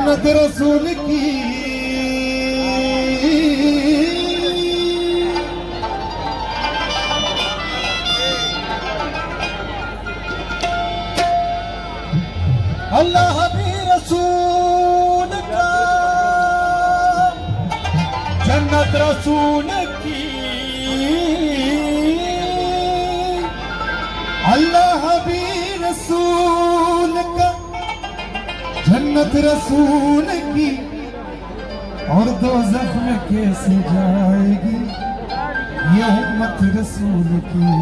जन्नत रसूल की अल्लाह भी रसूल का जन्नत रसूल की अल्लाह भी रसूल का जन्नत रसूल की और दो जख्म कैसे जाएगी ये उम्मत रसूल की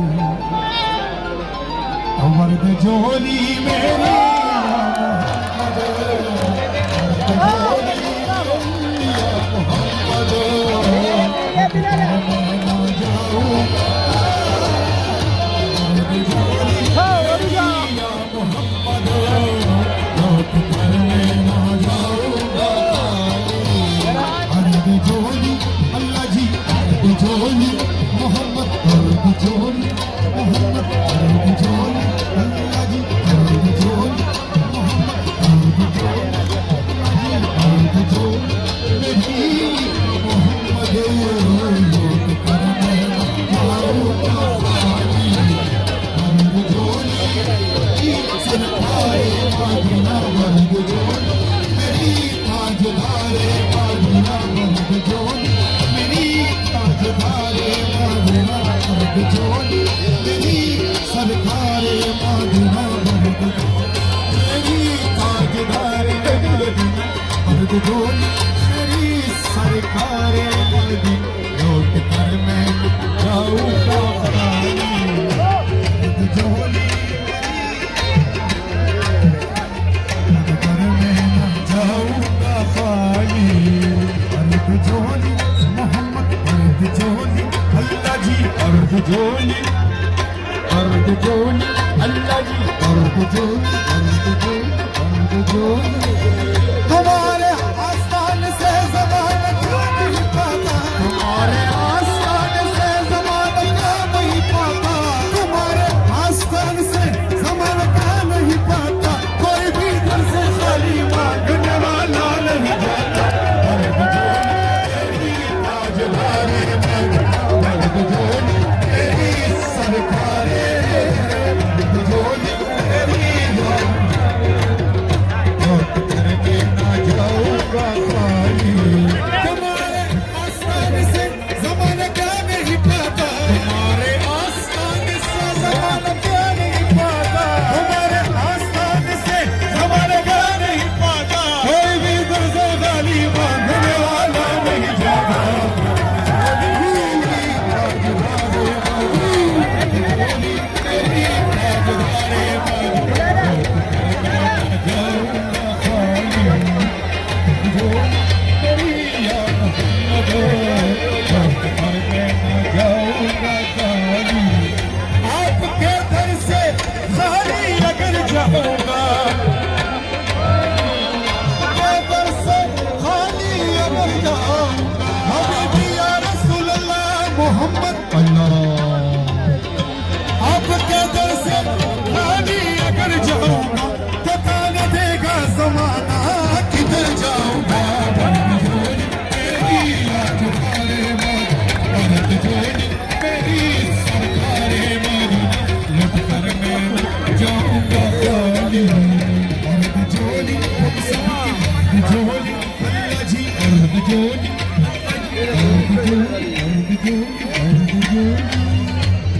मर्द जोली मेरी सरकारे लौट कर मैं जाऊंगा जोली कर मैं जाऊंगा खाली अर्द जोली मोहम्मद अर्द जोली अल्लाह जी अर्द जोली अल्लाह जी अर्द जोली तुम्हारे आस्थान से ज़माना क्या नहीं पाता तुम्हारे आस्थान से ज़माना क्या नहीं पाता तुम्हारे आस्थान से ज़माना क्या नहीं पाता कोई भी घर से खाली मांगने वाला नहीं जाता मर्द जोली तेरी सरकारे मर्द जोली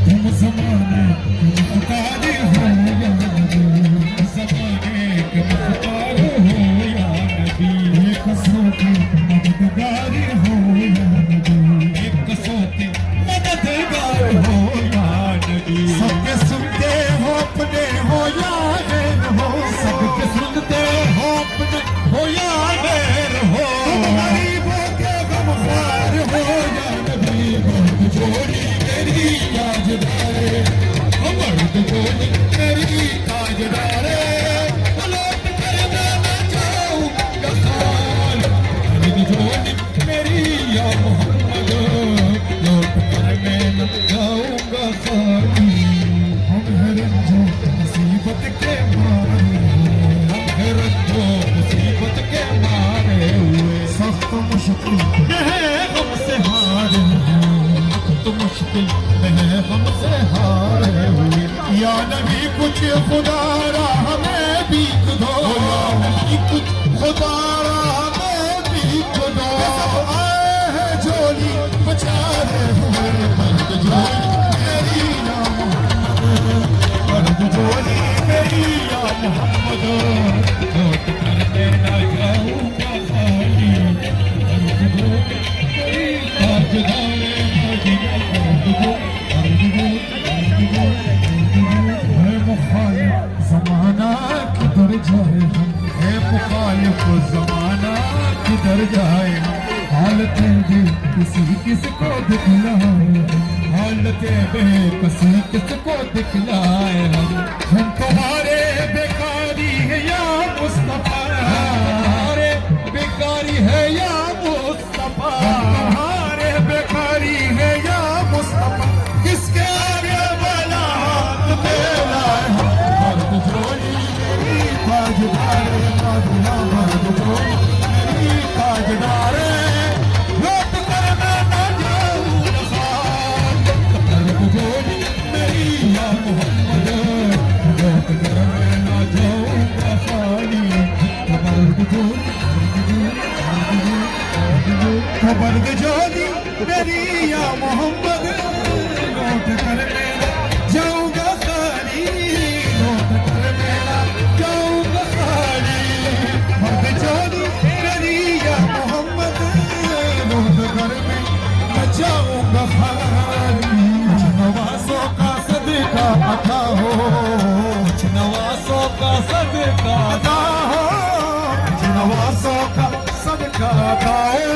तुम ज़माने पुकारे हो या नबी ज़माने के पुकारे हो या नबी एक सौ के मददगार हो या नबी एक सौ के मददगार हो या नबी सबके सुनते हो अपने हो या गैर हो सबके सुनते हो अपने हो या गैर हो गरीबों के गमख्वार हो या नबी मर्द जोड़ी तेरी ताजदारे मर्द जोड़ी तेरी ताजदारे लौट कर मैं न जाऊंगा खाल मर्द जोड़ी मेरी या मोहम्मद लौट कर मैं न जाऊंगा खाली हम हैं रंजो मुसीबत के मारे हम हैं रंजो मुसीबत नबी कुछ खुदा राह में भीख दो, नबी कुछ खुदा राह में भीख दो। आए हैं झोली बेचारे हुए, मर्द झोली मेरी या मोहम्मद, मर्द झोली मेरी या मोहम्मद। लौट कर मैं ना जाऊंगा खाली, मर्द झोली मेरी ताजदारे मदीना। ज़माना किधर जाए हम, है मुखालिफ ज़माना किधर जाए हम। हालतें भी किसी किसको दिखलाए, हालतें भी किसी किसको दिखलाए। हम तुम्हारे बेकारी है या मुस्तफा, हमारे बेकारी है या मुस्तफा, हमारे बेकारी है या मुस्तफा। किसके आगे वाला हाथ मेरा है, मर्द झोली मेरी ताजदार मदीना, मर्द झोली मेरी ताजदार। लौट कर मैं ना जाऊं खाली, मर्द झोली मेरी या मोहम्मद। लौट कर मैं ना जाऊं खाली, मर्द झोली मर्द झोली मेरी या मोहम्मद। लौट कर मैं जाऊंगा खाली, लौट कर मैं जाऊंगा खाली, मर्द झोली मेरी या मोहम्मद। लौट कर मैं जाऊंगा खाली। कुछ नवासों का सदका अता हो, कुछ नवासों का सदका अता हो, कुछ नवासों का सदका अता हो,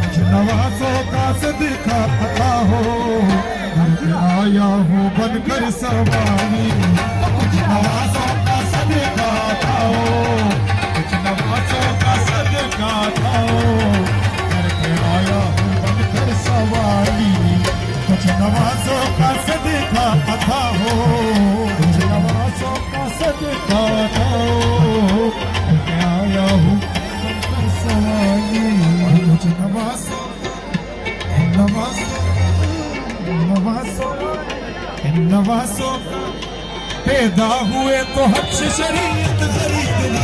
कुछ नवासों का सदका अता हो। आया हूँ बनकर सवारी, कुछ नवासों का सदका अता हो, कुछ नवासों का सदका अता हो। करके आया हूँ बनकर सवारी, कुछ नवासों का सदका अता हो, कुछ नवासों का सदका अता हो। करके आया हूँ बनकर सवारी, कुछ नवासों नवासों पैदा हुए तो हक से शरीयत खरीद ली।